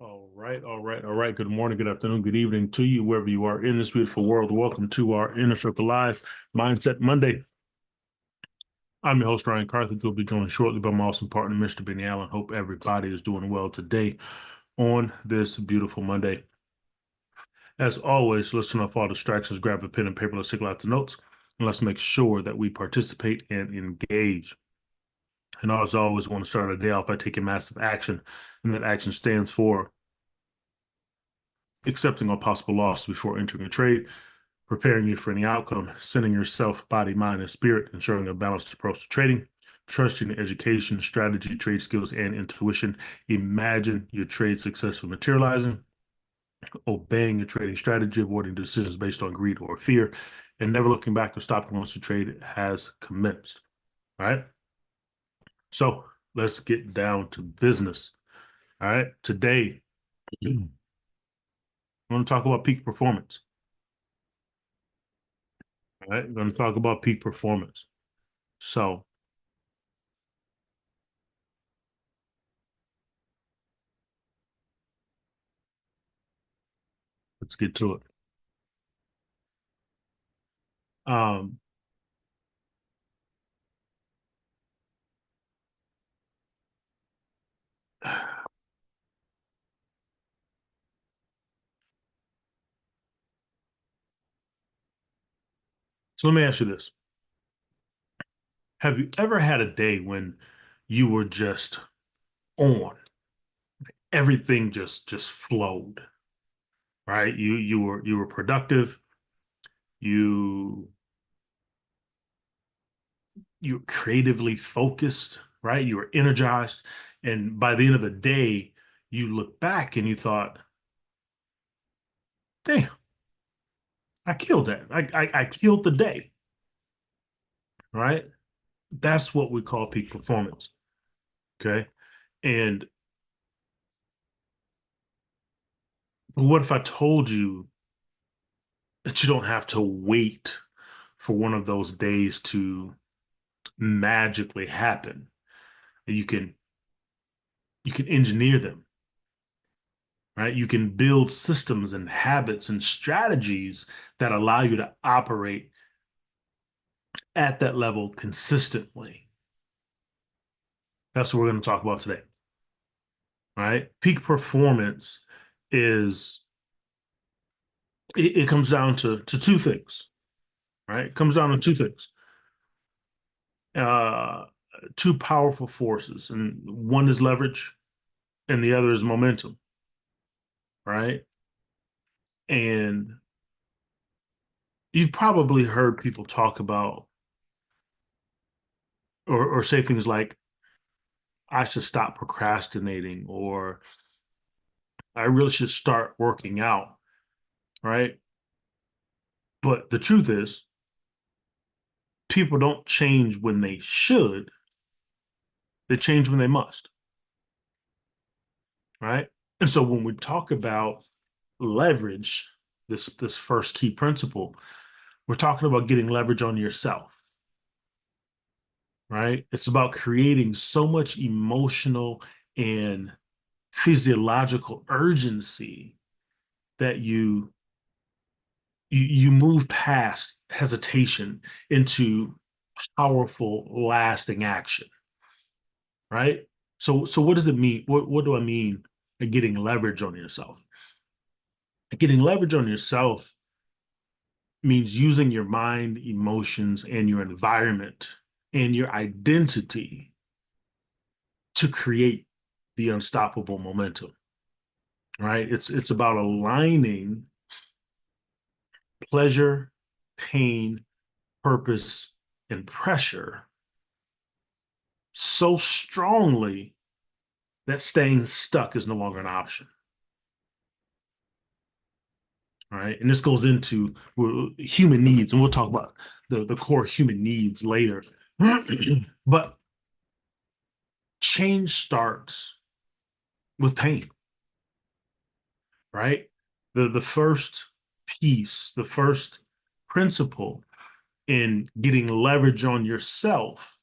All right. Good morning, good afternoon, good evening to you, wherever you are in this beautiful world. Welcome to our Inner Circle Live Mindset Monday. I'm your host, Ryan Carthage. We'll be joined shortly by my awesome partner, Mr. Benny Allen. Hope everybody is doing well today on this beautiful Monday. As always, let's turn off all distractions, grab a pen and paper, let's take lots of notes, and let's make sure that we participate and engage. And as always, want to start our day off by taking massive action, and that action stands for accepting all possible loss before entering a trade, preparing you for any outcome, sending yourself, body, mind, and spirit, ensuring a balanced approach to trading, trusting education, strategy, trade skills, and intuition. Imagine your trade successfully materializing, obeying your trading strategy, avoiding decisions based on greed or fear, and never looking back or stopping once the trade has commenced. All right. So let's get down to business. All right. Today, I'm going to talk about peak performance. All right. I'm going to talk about peak performance. So let's get to it. Um, so let me ask you this. Have you ever had a day when you were just on? Everything just flowed, right? You were productive. You you were creatively focused, right? You were energized. And by the end of the day, you look back and you thought, damn, I killed that. I killed the day, right? That's what we call peak performance. Okay. And what if I told you that you don't have to wait for one of those days to magically happen? You can engineer them, right? You can build systems and habits and strategies that allow you to operate at that level consistently. That's what we're going to talk about today, right? Peak performance is it comes down to two things, right? It comes down to two things. Uh, Two powerful forces, and one is leverage and the other is momentum, right? And you've probably heard people talk about or say things like, I should stop procrastinating, or I really should start working out, right? But the truth is, people don't change when they should, they change when they must, right? And so when we talk about leverage, this first key principle, we're talking about getting leverage on yourself, right? It's about creating so much emotional and physiological urgency that you move past hesitation into powerful, lasting action, right? So what does it mean? What do I mean by getting leverage on yourself? Getting leverage on yourself means using your mind, emotions, and your environment and your identity to create the unstoppable momentum, right? It's about aligning pleasure, pain, purpose, and pressure so strongly that staying stuck is no longer an option. Right. And this goes into human needs, and we'll talk about the core human needs later. But change starts with pain, right? The first piece, the first principle in getting leverage on yourself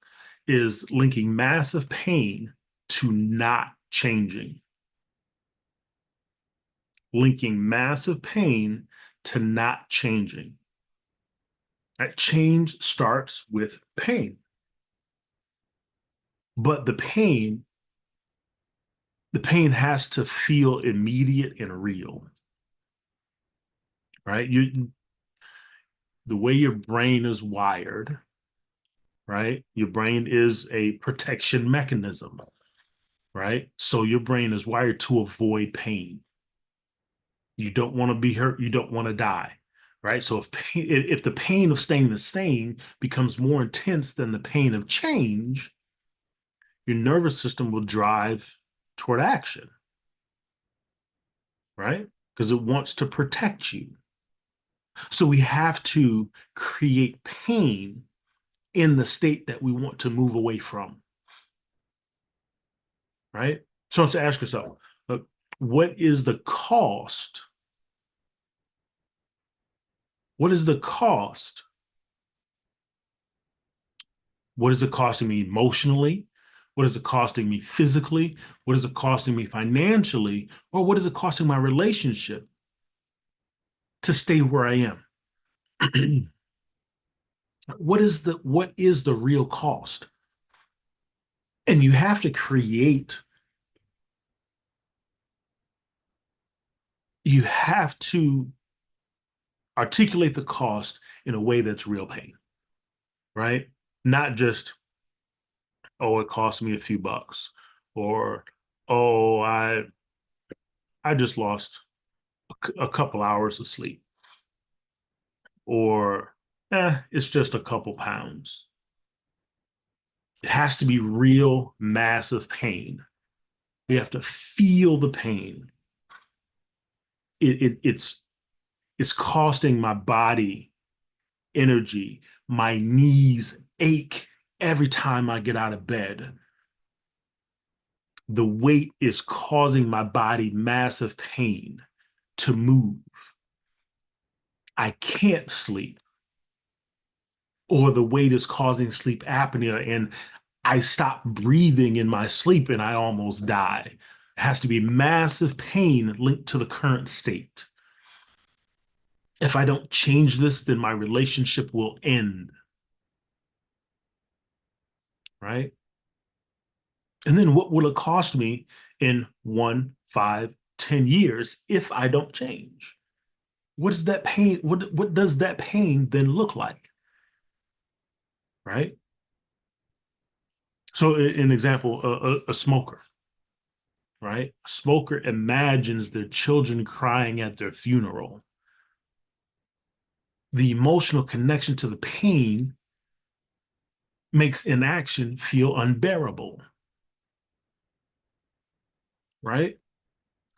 is linking massive pain to not changing. linking massive pain to not changing. That change starts with pain, but the pain has to feel immediate and real, right? The way your brain is wired, right? Your brain is a protection mechanism, right? So your brain is wired to avoid pain. You don't want to be hurt. You don't want to die, right? So if the pain of staying the same becomes more intense than the pain of change, your nervous system will drive toward action, right? Because it wants to protect you. So we have to create pain in the state that we want to move away from, right? So to ask yourself, look, what is the cost? What is the cost? What is it costing me emotionally? What is it costing me physically? What is it costing me financially? Or what is it costing my relationship to stay where I am? What is the real cost? And you have to articulate the cost in a way that's real pain, right? Not just, oh, it cost me a few bucks, or oh, I just lost a couple hours of sleep, or it's just a couple pounds. It has to be real, massive pain. We have to feel the pain. It's costing my body energy. My knees ache every time I get out of bed. The weight is causing my body massive pain to move. I can't sleep, or the weight is causing sleep apnea, and I stop breathing in my sleep and I almost die. It has to be massive pain linked to the current state. If I don't change this, then my relationship will end, right? And then what will it cost me in 1, 5, 10 years if I don't change? What is that pain? What does that pain then look like? Right? So, an example, a smoker, right? A smoker imagines their children crying at their funeral. The emotional connection to the pain makes inaction feel unbearable, right?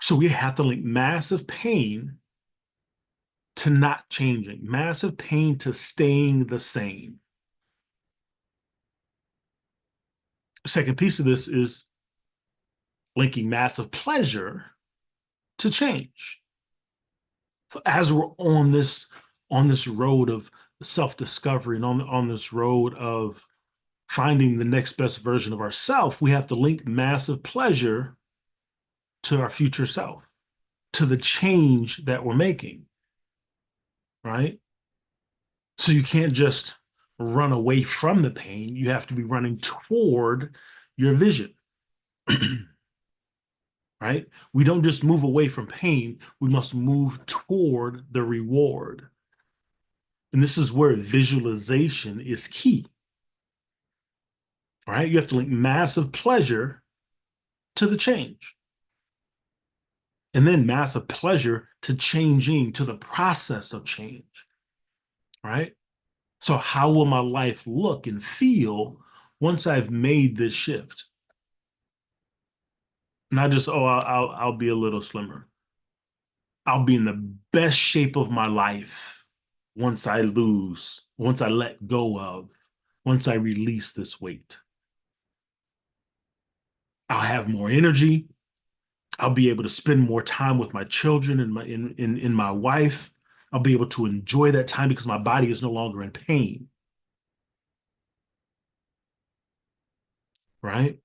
So we have to link massive pain to not changing, massive pain to staying the same. The second piece of this is linking massive pleasure to change. So as we're on this road of self-discovery, and on this road of finding the next best version of ourselves, we have to link massive pleasure to our future self, to the change that we're making, right? So you can't just run away from the pain. You have to be running toward your vision, right? We don't just move away from pain. We must move toward the reward. And this is where visualization is key, right? You have to link massive pleasure to the change, and then massive pleasure to changing, to the process of change, right? So how will my life look and feel once I've made this shift? Not just, oh, I'll be a little slimmer. I'll be in the best shape of my life once I let go of, once I release this weight. I'll have more energy. I'll be able to spend more time with my children and in my wife. I'll be able to enjoy that time because my body is no longer in pain, right?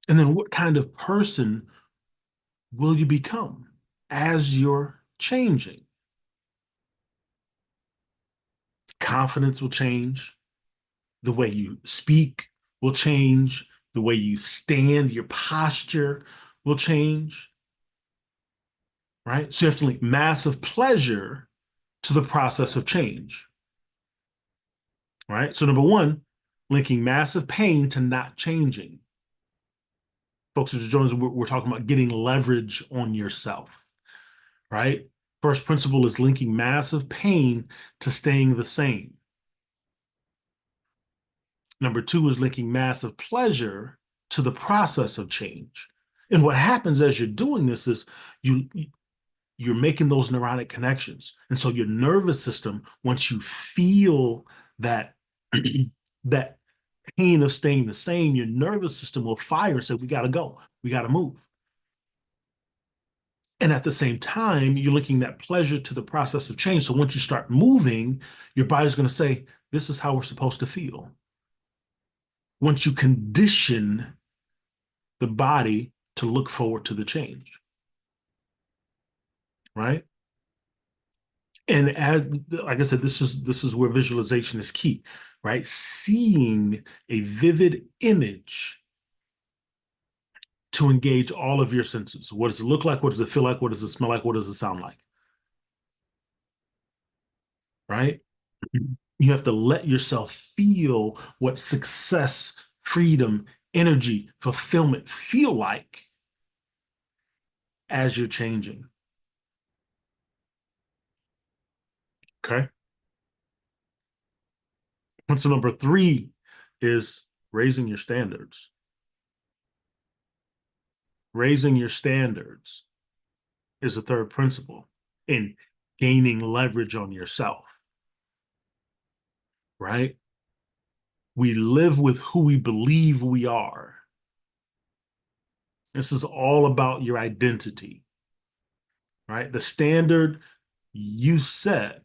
And then what kind of person will you become? as you're changing. Confidence will change. The way you speak will change. The way you stand, your posture will change, right? So you have to link massive pleasure to the process of change, right? So number one, linking massive pain to not changing. Folks are just joining, we're talking about getting leverage on yourself, right? First principle is linking massive pain to staying the same. Number two is linking massive pleasure to the process of change. And what happens as you're doing this is you you're making those neurotic connections. And so your nervous system, once you feel that that pain of staying the same, your nervous system will fire and say, we got to go, we got to move. And at the same time, you're linking that pleasure to the process of change. So once you start moving, your body's going to say, this is how we're supposed to feel. Once you condition the body to look forward to the change, right? And like I said, this is where visualization is key, right? Seeing a vivid image to engage all of your senses. What does it look like? What does it feel like? What does it smell like? What does it sound like? Right? You have to let yourself feel what success, freedom, energy, fulfillment feel like as you're changing. Okay. So number three is raising your standards. Raising your standards is the third principle in gaining leverage on yourself, right? We live with who we believe we are. This is all about your identity, right? The standard you set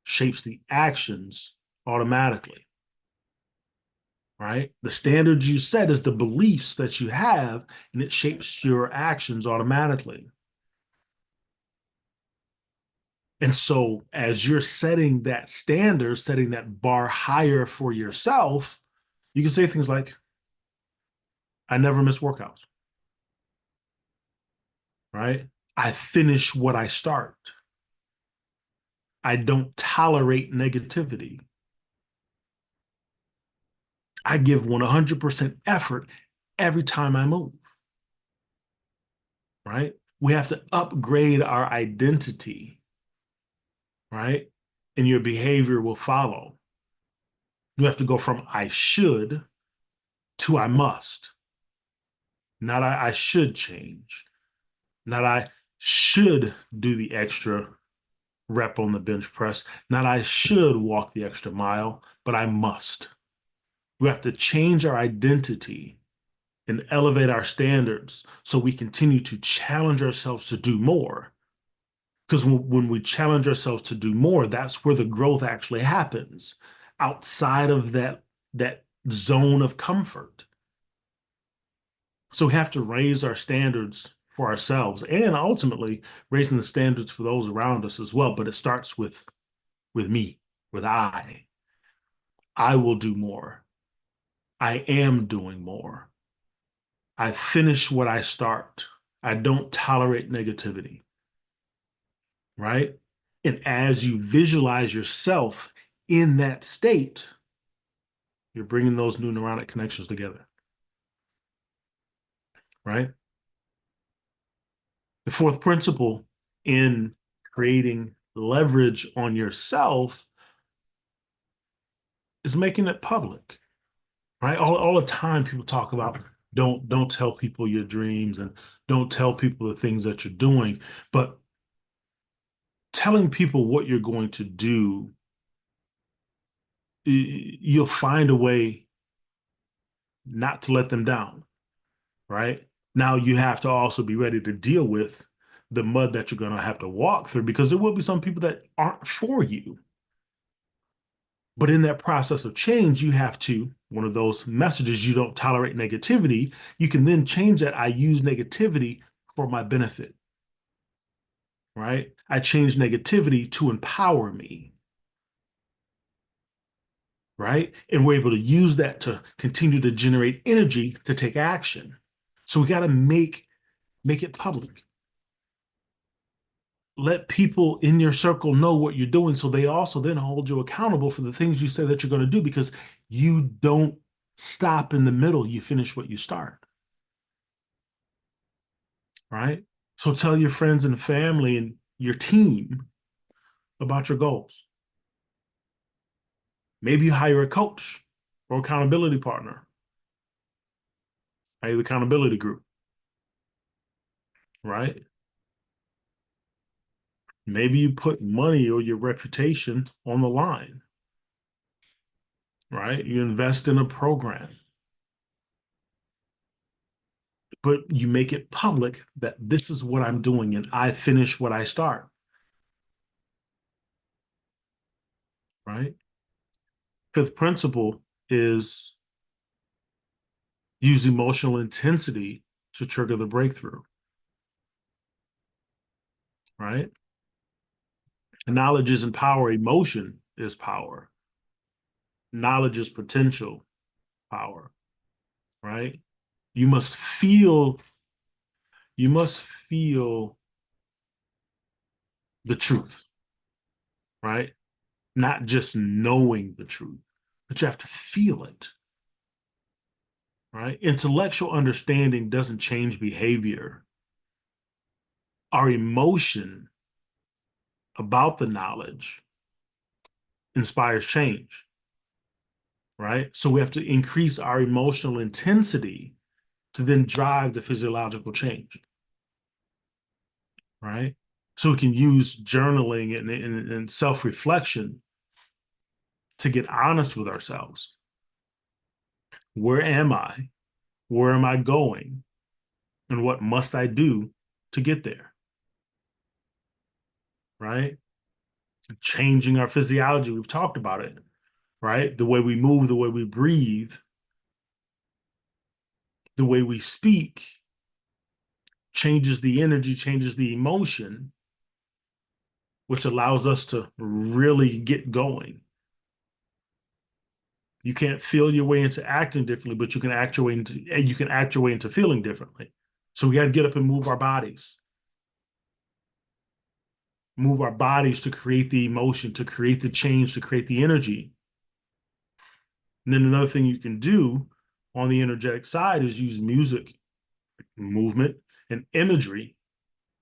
shapes the actions automatically, right? The standards you set is the beliefs that you have, and it shapes your actions automatically. And so, as you're setting that standard, setting that bar higher for yourself, you can say things like, I never miss workouts, right? I finish what I start. I don't tolerate negativity. I give 100% effort every time I move, right? We have to upgrade our identity, right? And your behavior will follow. You have to go from I should to I must. Not I should change. Not I should do the extra rep on the bench press. Not I should walk the extra mile, but I must. We have to change our identity and elevate our standards so we continue to challenge ourselves to do more. Because when we challenge ourselves to do more, that's where the growth actually happens, outside of that zone of comfort. So we have to raise our standards for ourselves and ultimately raising the standards for those around us as well. But it starts with me, with I. I will do more. I am doing more. I finish what I start. I don't tolerate negativity, right? And as you visualize yourself in that state, you're bringing those new neuronic connections together, right? The fourth principle in creating leverage on yourself is making it public, right? All the time people talk about don't tell people your dreams and don't tell people the things that you're doing, but telling people what you're going to do, you'll find a way not to let them down, right? Now you have to also be ready to deal with the mud that you're going to have to walk through because there will be some people that aren't for you. But in that process of change, you have to, one of those messages, you don't tolerate negativity, you can then change that. I use negativity for my benefit. right? I change negativity to empower me, right? And we're able to use that to continue to generate energy to take action. So we got to make it public. Let people in your circle know what you're doing so they also then hold you accountable for the things you say that you're going to do because you don't stop in the middle. You finish what you start, right? So tell your friends and family and your team about your goals. Maybe you hire a coach or accountability partner, hire the accountability group, right? Maybe you put money or your reputation on the line, right? You invest in a program, but you make it public that this is what I'm doing and I finish what I start, right? Fifth principle is use emotional intensity to trigger the breakthrough, right? Knowledge isn't power, emotion is power. Knowledge is potential power, right? You must feel, you must feel the truth, right? Not just knowing the truth, but you have to feel it, right? Intellectual understanding doesn't change behavior. Our emotion about the knowledge inspires change, right? So we have to increase our emotional intensity to then drive the physiological change, right? So we can use journaling and self-reflection to get honest with ourselves. Where am I? Where am I going? And what must I do to get there? Right? Changing our physiology. We've talked about it, right? The way we move, the way we breathe, the way we speak changes the energy, changes the emotion, which allows us to really get going. You can't feel your way into acting differently, but you can act your way into feeling differently. So we got to get up and move our bodies to create the emotion, to create the change, to create the energy. And then another thing you can do on the energetic side is use music, movement, and imagery,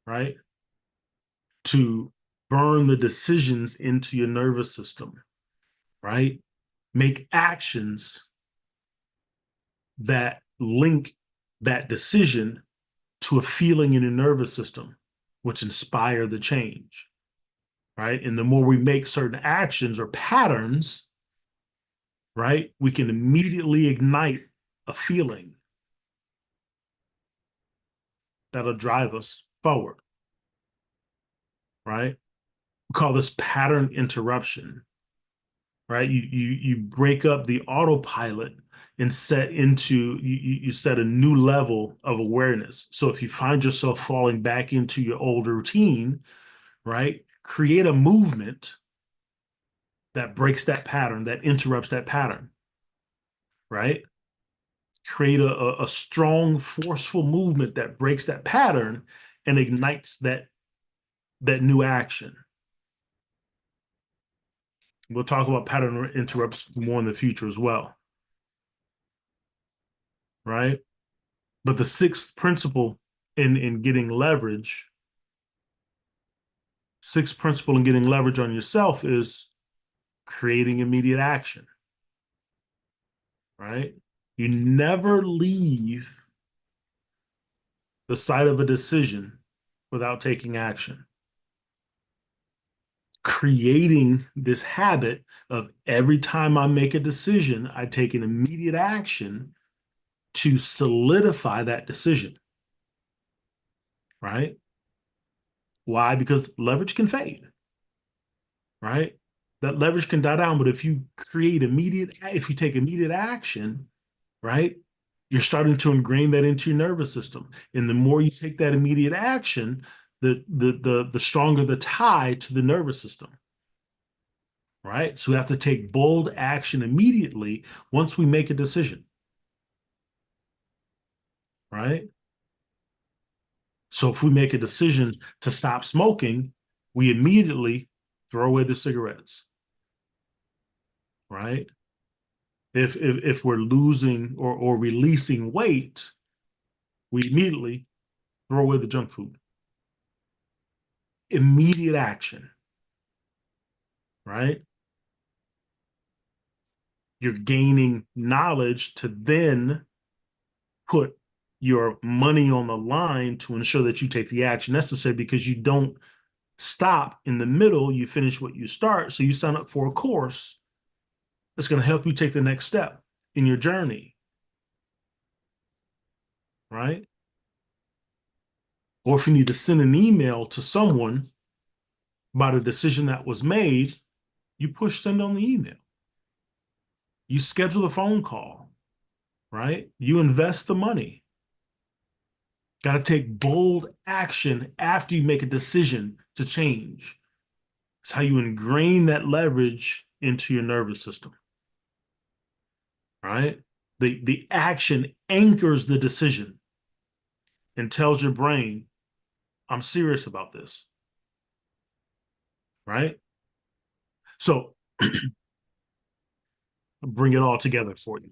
right, to burn the decisions into your nervous system, right? Make actions that link that decision to a feeling in your nervous system, which inspire the change, right? And the more we make certain actions or patterns, right, we can immediately ignite a feeling that'll drive us forward, right? We call this pattern interruption, right? You break up the autopilot and you set a new level of awareness. So if you find yourself falling back into your old routine, right, create a movement that breaks that pattern, that interrupts that pattern, right? Create a strong, forceful movement that breaks that pattern and ignites that new action. We'll talk about pattern interrupts more in the future as well, right? But the sixth principle in getting leverage, sixth principle in getting leverage on yourself is creating immediate action, right? You never leave the site of a decision without taking action. Creating this habit of every time I make a decision, I take an immediate action to solidify that decision, right? Why? Because leverage can fade, right? That leverage can die down, but if you if you take immediate action, right, you're starting to ingrain that into your nervous system. And the more you take that immediate action, the stronger the tie to the nervous system, right? So we have to take bold action immediately once we make a decision, right? So if we make a decision to stop smoking, we immediately throw away the cigarettes, right? If we're losing or releasing weight, we immediately throw away the junk food. Immediate action, right? You're gaining knowledge to then put your money on the line to ensure that you take the action necessary, because you don't stop in the middle. You finish what you start. So you sign up for a course that's going to help you take the next step in your journey, right? Or if you need to send an email to someone about a decision that was made, you push send on the email. You schedule a phone call, right? You invest the money. Got to take bold action after you make a decision to change. It's how you ingrain that leverage into your nervous system, right? The action anchors the decision and tells your brain, I'm serious about this, right? So bring it all together for you,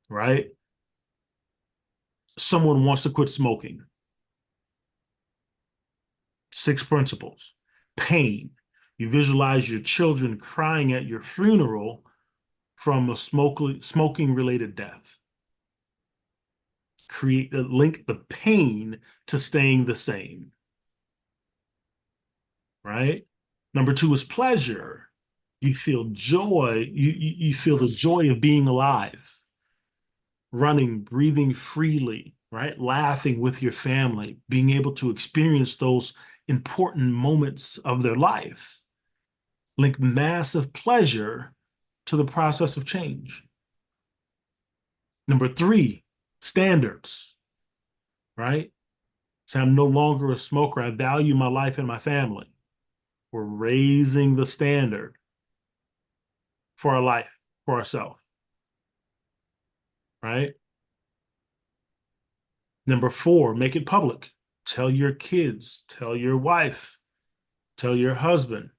right? Someone wants to quit smoking. 6 principles. Pain. You visualize your children crying at your funeral from a smoking related death. Link the pain to staying the same, right? Number 2 is pleasure. You feel joy. You feel the joy of being alive, running, breathing freely, right? Laughing with your family, being able to experience those important moments of their life. Link massive pleasure to the process of change. Number 3, standards, right? So I'm no longer a smoker. I value my life and my family. We're raising the standard for our life, for ourselves, right? Number 4, make it public. Tell your kids, tell your wife, tell your husband,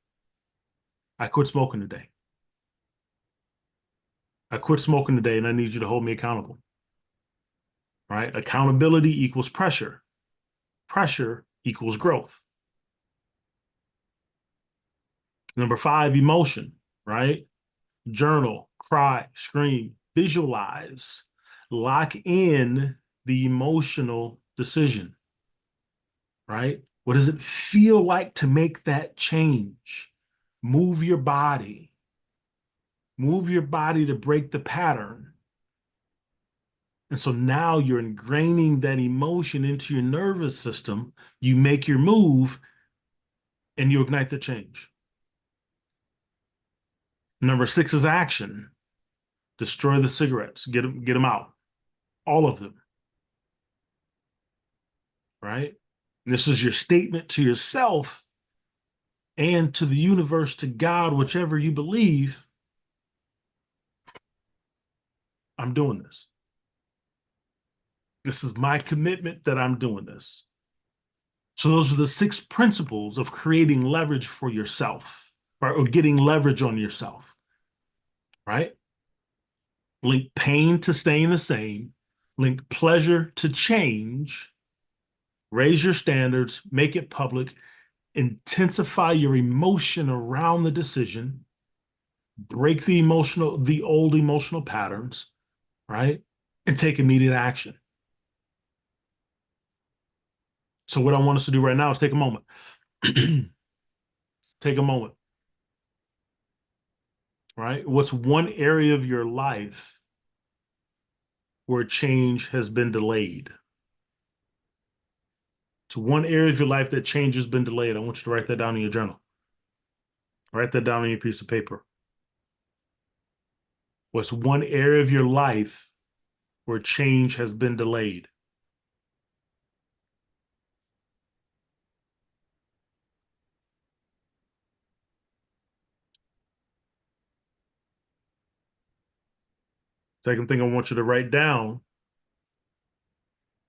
I quit smoking today. I quit smoking today and I need you to hold me accountable, right? Accountability equals pressure. Pressure equals growth. Number 5, emotion, right? Journal, cry, scream, visualize, lock in the emotional decision, right? What does it feel like to make that change? Move your body. Move your body to break the pattern. And so now you're ingraining that emotion into your nervous system. You make your move and you ignite the change. Number 6 is action. Destroy the cigarettes. Get them out. All of them. Right? And this is your statement to yourself and to the universe, to God, whichever you believe. I'm doing this. This is my commitment that I'm doing this. So those are the 6 principles of creating leverage for yourself, or getting leverage on yourself, right? Link pain to staying the same, link pleasure to change, raise your standards, make it public, intensify your emotion around the decision, break the old emotional patterns, right? And take immediate action. So what I want us to do right now is take a moment. Take a moment, right? What's one area of your life where change has been delayed? To one area of your life that change has been delayed. I want you to write that down in your journal. Write that down on your piece of paper. What's one area of your life where change has been delayed? Second thing I want you to write down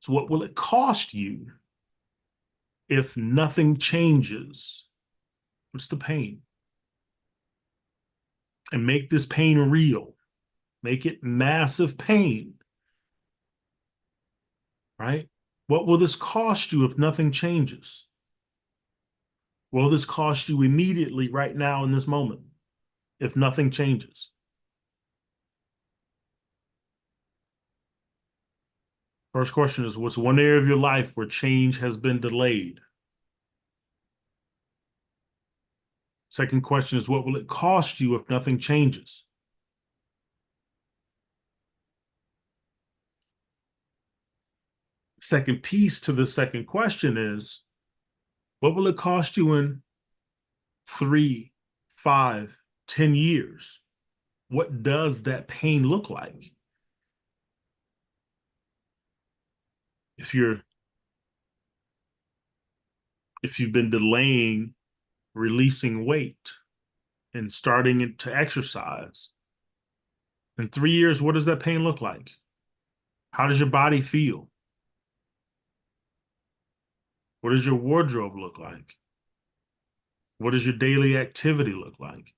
is what will it cost you if nothing changes? What's the pain? And make this pain real. Make it massive pain, right? What will this cost you if nothing changes? Will this cost you immediately right now in this moment if nothing changes? First question is, what's one area of your life where change has been delayed? Second question is, what will it cost you if nothing changes? Second piece to the second question is, what will it cost you in 3, 5, 10 years? What does that pain look like? If you're if you've been delaying releasing weight and starting to exercise, in 3 years, what does that pain look like? How does your body feel? What does your wardrobe look like? What does your daily activity look like?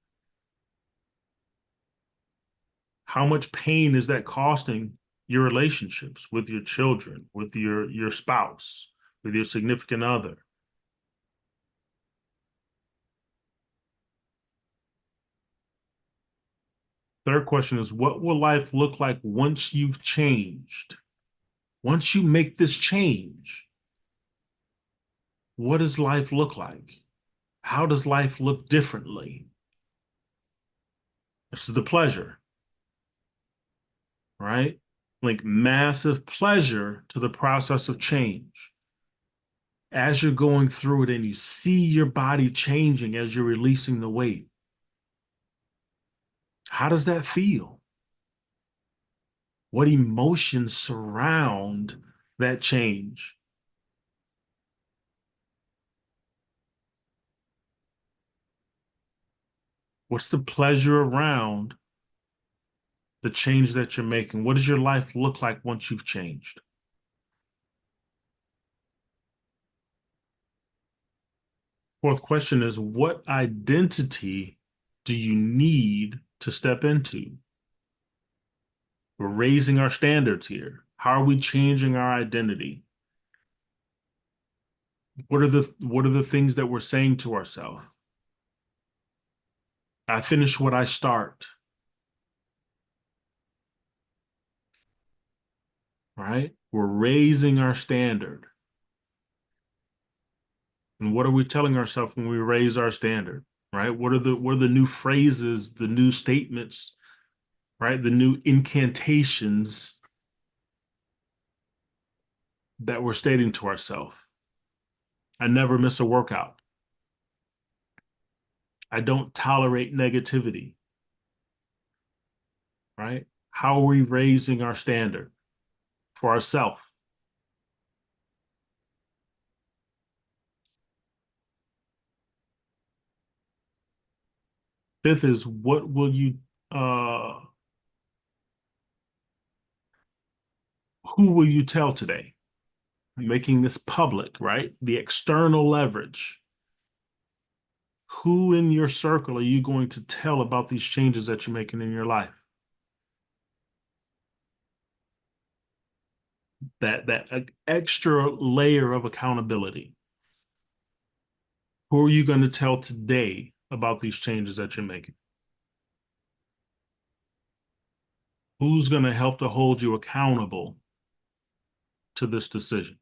How much pain is that costing your relationships with your children, with your spouse, with your significant other? Third question is, what will life look like once you've changed? Once you make this change, what does life look like? How does life look differently? This is the pleasure, right? Link massive pleasure to the process of change. As you're going through it and you see your body changing as you're releasing the weight, how does that feel? What emotions surround that change? What's the pleasure around the change that you're making? What does your life look like once you've changed? Fourth question is, what identity do you need to step into? We're raising our standards here. How are we changing our identity? What are the things that we're saying to ourselves? I finish what I start, right? We're raising our standard. And what are we telling ourselves when we raise our standard, right? What are the new phrases, the new statements, right? The new incantations that we're stating to ourselves. I never miss a workout. I don't tolerate negativity, right? How are we raising our standard for ourselves? Fifth is, uh who will you tell today? Making this public, right? The external leverage. Who in your circle are you going to tell about these changes that you're making in your life? That extra layer of accountability. Who are you going to tell today about these changes that you're making? Who's going to help to hold you accountable to this decision?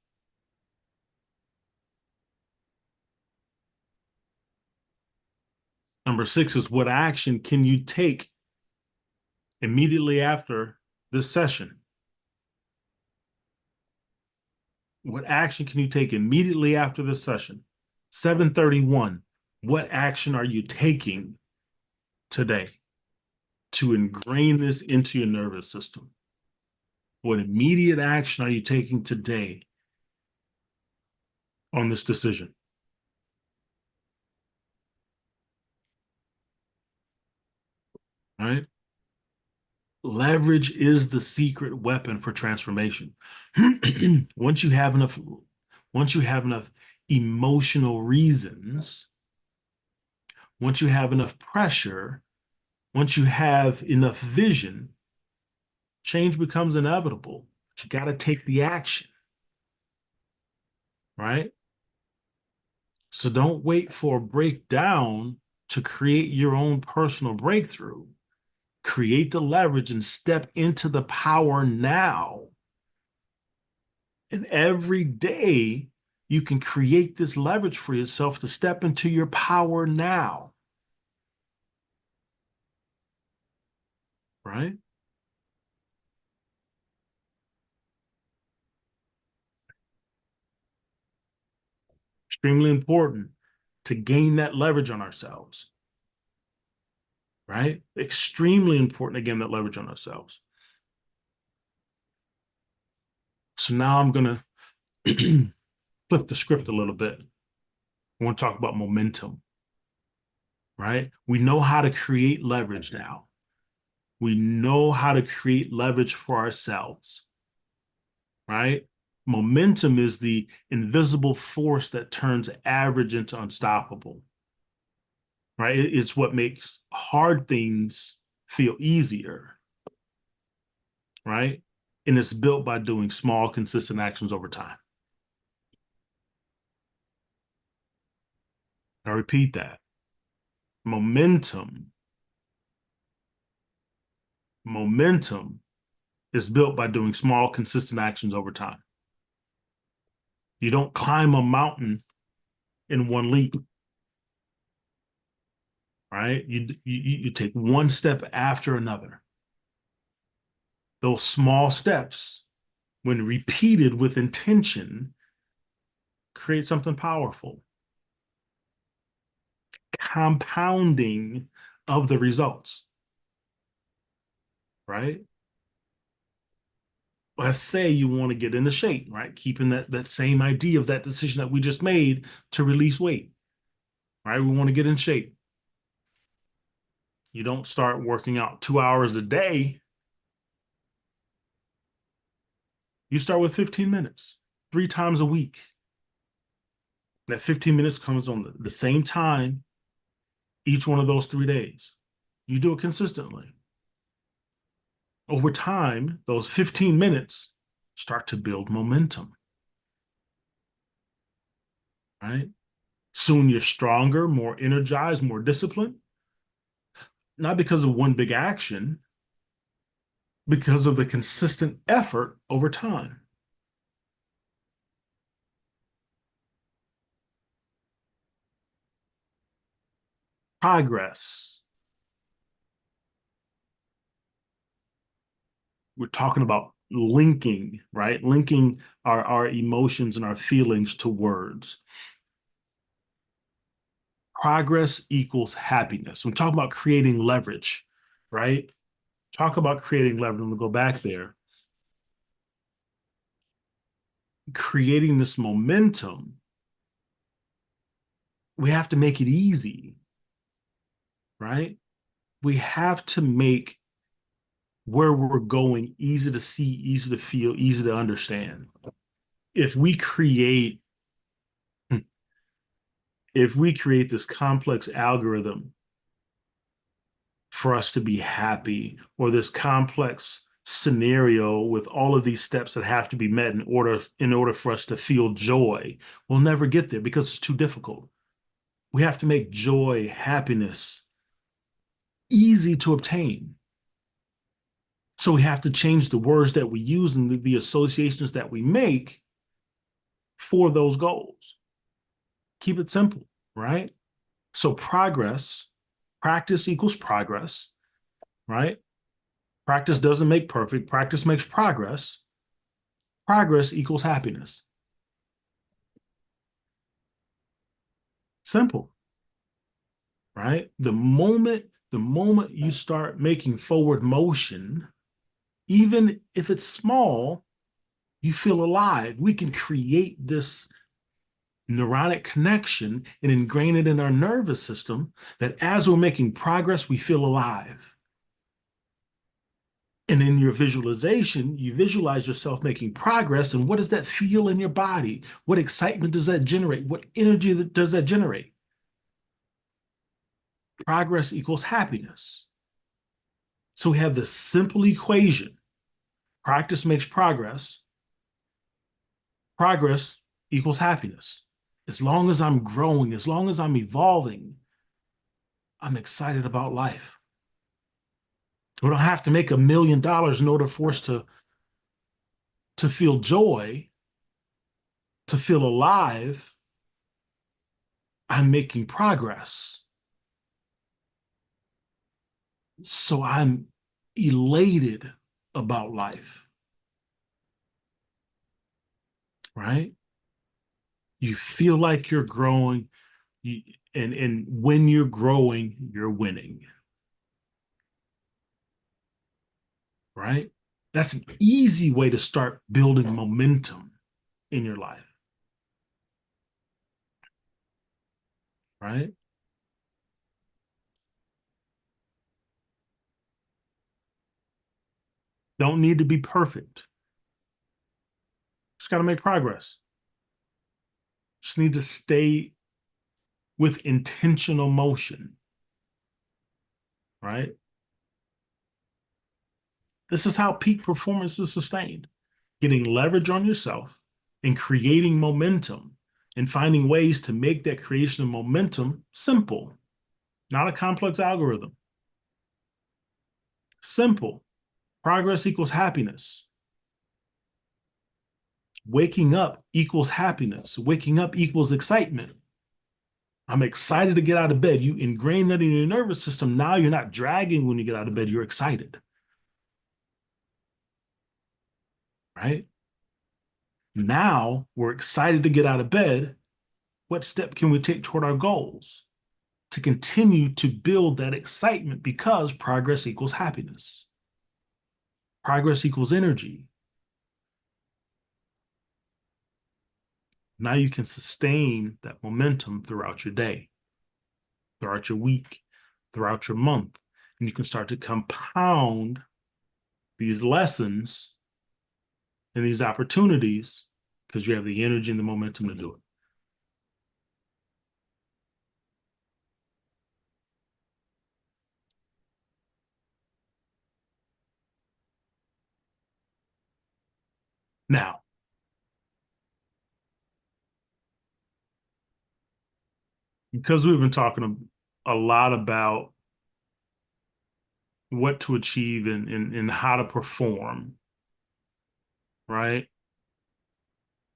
Number six is, what action can you take immediately after this session? What action can you take immediately after this session? 7:31. What action are you taking today to ingrain this into your nervous system? What immediate action are you taking today on this decision? Right? Leverage is the secret weapon for transformation. Once you have enough, once you have enough emotional reasons, once you have enough pressure, once you have enough vision, change becomes inevitable. But you got to take the action, right? So don't wait for a breakdown to create your own personal breakthrough. Create the leverage and step into the power now. And every day you can create this leverage for yourself to step into your power now, right? Extremely important to gain that leverage on ourselves, right? Extremely important to gain that leverage on ourselves. So now I'm going to flip the script a little bit. I want to talk about momentum, right? We know how to create leverage now. We know how to create leverage for ourselves, right? Momentum is the invisible force that turns average into unstoppable, right? It's what makes hard things feel easier, right? And it's built by doing small, consistent actions over time. I repeat that. Momentum, momentum is built by doing small, consistent actions over time. You don't climb a mountain in one leap, right? You take one step after another. Those small steps, when repeated with intention, create something powerful. Compounding of the results, right? Let's say you want to get into shape, right? Keeping that same idea of that decision that we just made to release weight, right? We want to get in shape. You don't start working out 2 hours a day. You start with 15 minutes, 3 times a week. That 15 minutes comes on the same time each one of those 3 days. You do it consistently. Over time, those 15 minutes start to build momentum, right? Soon you're stronger, more energized, more disciplined, not because of one big action, because of the consistent effort over time. Progress. We're talking about linking, right? Linking our emotions and our feelings to words. Progress equals happiness. We're talking about creating leverage, right? Talk about creating leverage. I'm going to go back there. Creating this momentum, we have to make it easy, right? We have to make where we're going easy to see, easy to feel, easy to understand. If we create if we create this complex algorithm for us to be happy, or this complex scenario with all of these steps that have to be met in order for us to feel joy, we'll never get there because it's too difficult. We have to make joy, happiness easy to obtain. So we have to change the words that we use and the associations that we make for those goals. Keep it simple, right? So practice equals progress, right? Practice doesn't make perfect. Practice makes progress. Progress equals happiness. Simple, right? The moment you start making forward motion, even if it's small, you feel alive. We can create this neuronic connection and ingrain it in our nervous system that as we're making progress, we feel alive. And in your visualization, you visualize yourself making progress. And what does that feel in your body? What excitement does that generate? What energy does that generate? Progress equals happiness. So we have this simple equation. Practice makes progress. Progress equals happiness. As long as I'm growing, as long as I'm evolving, I'm excited about life. We don't have to make $1 million in order for us to feel joy, to feel alive. I'm making progress. So I'm elated about life, right? You feel like you're growing, and when you're growing, you're winning, right? That's an easy way to start building momentum in your life, right? Don't need to be perfect. Just got to make progress. Just need to stay with intentional motion, right? This is how peak performance is sustained. Getting leverage on yourself and creating momentum and finding ways to make that creation of momentum simple, not a complex algorithm. Simple. Progress equals happiness. Waking up equals happiness. Waking up equals excitement. I'm excited to get out of bed. You ingrain that in your nervous system. Now you're not dragging when you get out of bed. You're excited, right? Now we're excited to get out of bed. What step can we take toward our goals to continue to build that excitement? Because progress equals happiness. Progress equals energy. Now you can sustain that momentum throughout your day, throughout your week, throughout your month. And you can start to compound these lessons and these opportunities because you have the energy and the momentum to do it. Now, because we've been talking a lot about what to achieve and how to perform, right?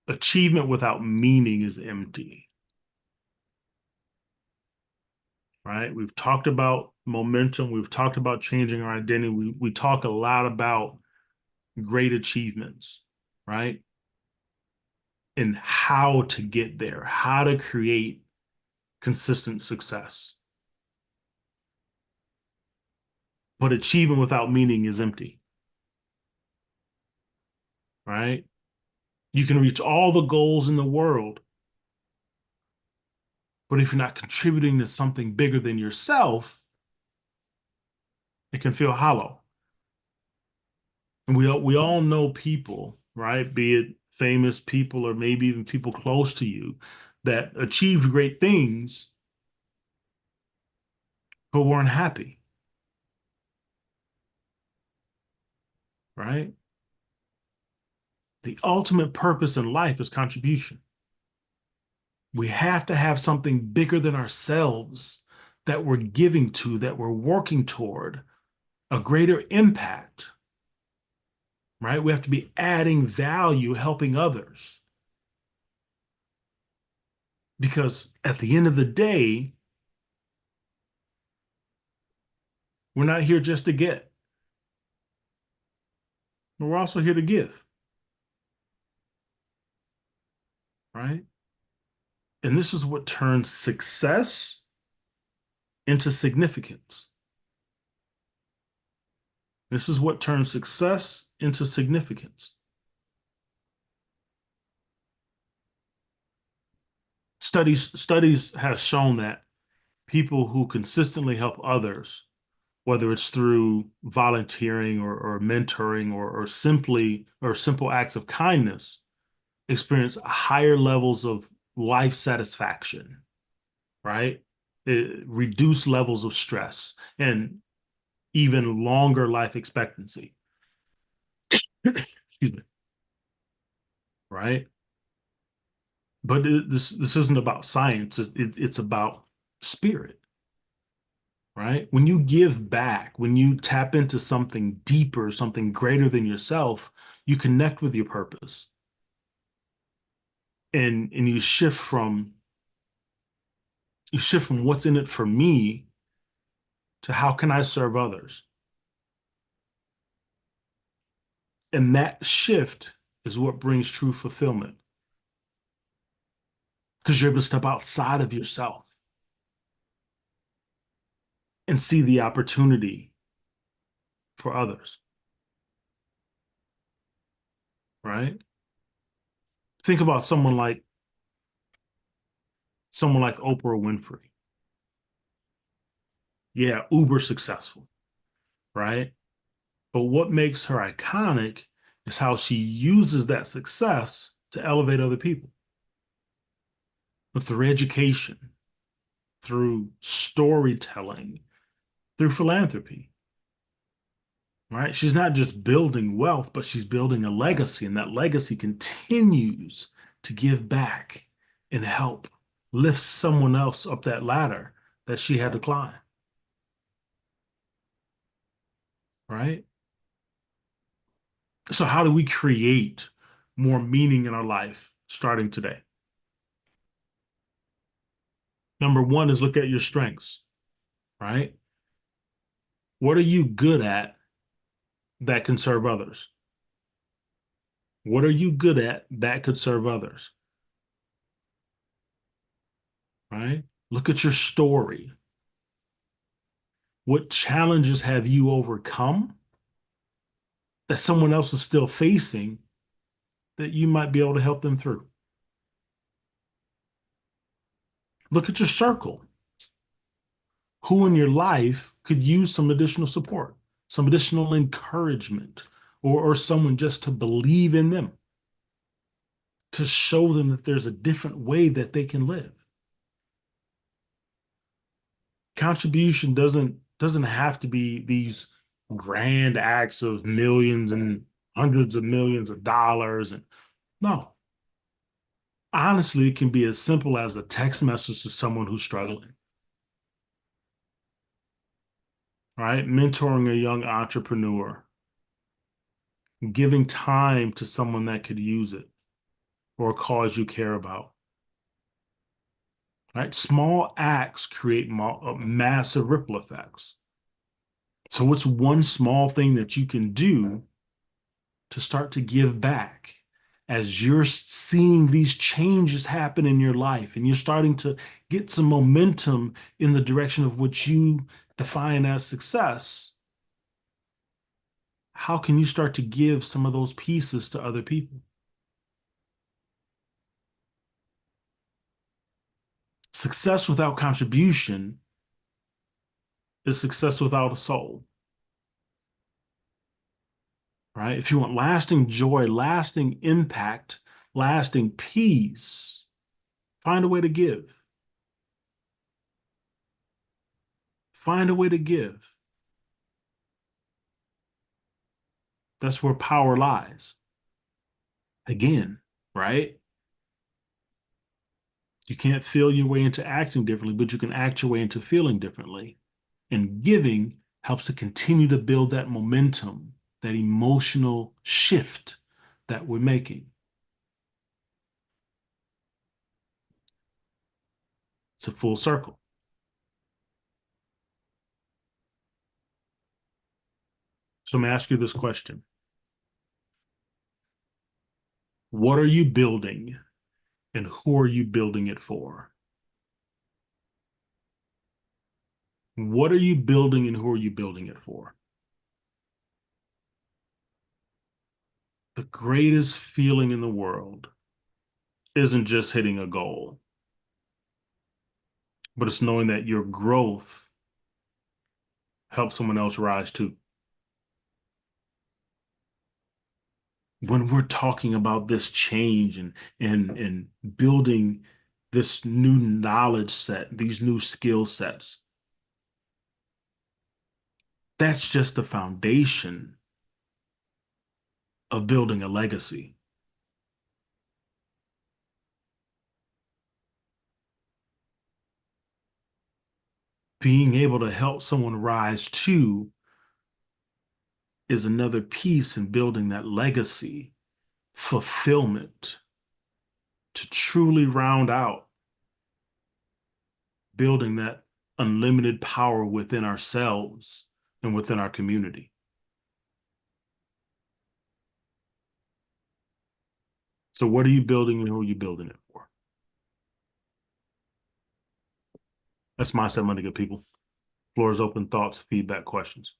Achievement without meaning is empty, right? We've talked about momentum. We've talked about changing our identity. We talk a lot about great achievements, right? And how to get there, how to create consistent success. But achievement without meaning is empty, right? You can reach all the goals in the world, but if you're not contributing to something bigger than yourself, it can feel hollow. And we all know people, right? Be it famous people or maybe even people close to you that achieved great things but weren't happy, right? The ultimate purpose in life is contribution. We have to have something bigger than ourselves that we're giving to, that we're working toward, a greater impact, right? We have to be adding value, helping others. Because at the end of the day, we're not here just to get, but we're also here to give, right? And this is what turns success into significance. This is what turns success into significance. Studies have shown that people who consistently help others whether it's through volunteering or mentoring or simply or simple acts of kindness, experience higher levels of life satisfaction, right? Reduce levels of stress and even longer life expectancy. Excuse me, right? But this isn't about science. It's about spirit, right? When you give back, when you tap into something deeper, something greater than yourself, you connect with your purpose, and you shift from what's in it for me to how can I serve others. And that shift is what brings true fulfillment because you're able to step outside of yourself and see the opportunity for others, right? Think about someone like Oprah Winfrey. Yeah, uber successful, right? But what makes her iconic is how she uses that success to elevate other people. But through education, through storytelling, through philanthropy, right? She's not just building wealth, but she's building a legacy, and that legacy continues to give back and help lift someone else up that ladder that she had to climb, right? So, how do we create more meaning in our life starting today? Number one is look at your strengths, right? What are you good at that can serve others? What are you good at that could serve others, right? Look at your story. What challenges have you overcome that someone else is still facing that you might be able to help them through? Look at your circle. Who in your life could use some additional support, some additional encouragement, or someone just to believe in them, to show them that there's a different way that they can live. Contribution doesn't have to be these grand acts of millions and hundreds of millions of dollars. And no, honestly, it can be as simple as a text message to someone who's struggling, right? Mentoring a young entrepreneur, giving time to someone that could use it or a cause you care about, right? Small acts create massive ripple effects. So, what's one small thing that you can do to start to give back as you're seeing these changes happen in your life and you're starting to get some momentum in the direction of what you define as success? How can you start to give some of those pieces to other people? Success without contribution is success without a soul, right? If you want lasting joy, lasting impact, lasting peace, find a way to give. Find a way to give. That's where power lies. Again, right? You can't feel your way into acting differently, but you can act your way into feeling differently. And giving helps to continue to build that momentum, that emotional shift that we're making. It's a full circle. So I'm going to ask you this question. What are you building and who are you building it for? What are you building and who are you building it for? The greatest feeling in the world isn't just hitting a goal, but it's knowing that your growth help someone else rise too. When we're talking about this change and building this new knowledge set, these new skill sets, that's just the foundation of building a legacy. Being able to help someone rise too is another piece in building that legacy, fulfillment, to truly round out building that unlimited power within ourselves and within our community. So what are you building and who are you building it for? That's my set, money, good people. Floor is open, thoughts, feedback, questions.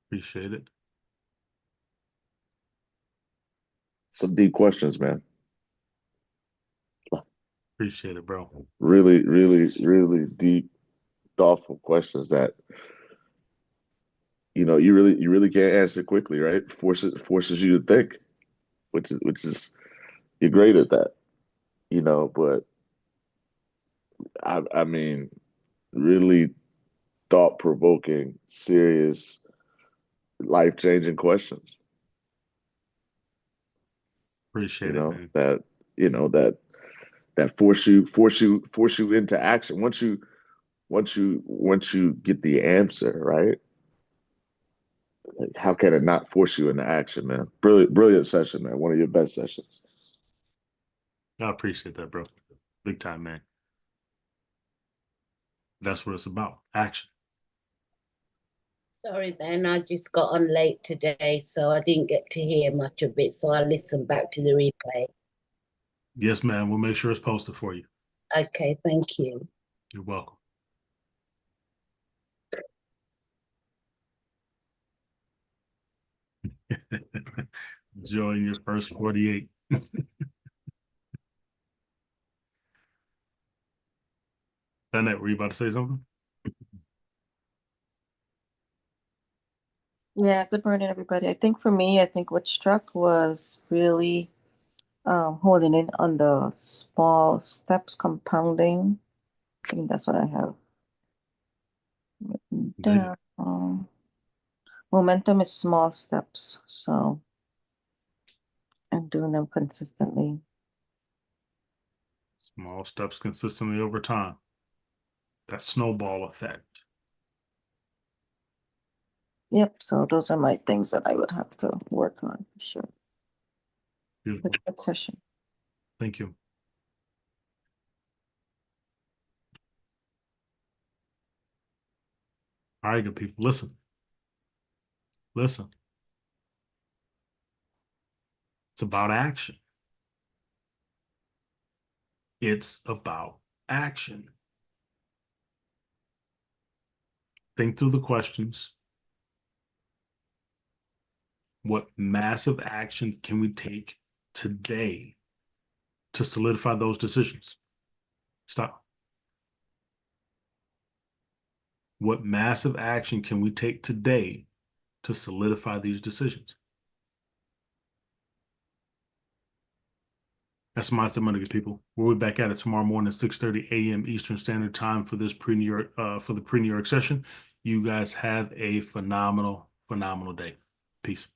Appreciate it. Some deep questions, man. Appreciate it, bro. Really, really, really deep, thoughtful questions that you really can't answer quickly, right? Forces you to think, which is you're great at that, but I mean, really thought-provoking, serious, life-changing questions, Appreciate it, man. that you know that that force you into action. Once you get the answer, right? Like, how can it not force you into action, man? Brilliant session, man. One of your best sessions. I appreciate that, bro. Big time, man. That's what it's about. Action. Sorry, Ben, I just got on late today, so I didn't get to hear much of it. So I'll listen back to the replay. Yes, man. We'll make sure it's posted for you. Okay, thank you. You're welcome. Enjoying your first 48. Annette, were you about to say something? Yeah, good morning, everybody. I think for me, I think what struck was really holding in on the small steps compounding. I think that's what I have written down. Momentum is small steps, so I'm doing them consistently. Small steps consistently over time. That snowball effect. Yep, so those are my things that I would have to work on for sure. Beautiful. Good session. Thank you. All right, good people. Listen. Listen. It's about action. It's about action. Think through the questions. What massive actions can we take today to solidify those decisions? Stop. What massive action can we take today to solidify these decisions? That's mindset Monday, good people. We'll be back at it tomorrow morning at 6:30 a.m. Eastern Standard Time for this pre-New York for the pre-New York session. You guys have a phenomenal, phenomenal day. Peace.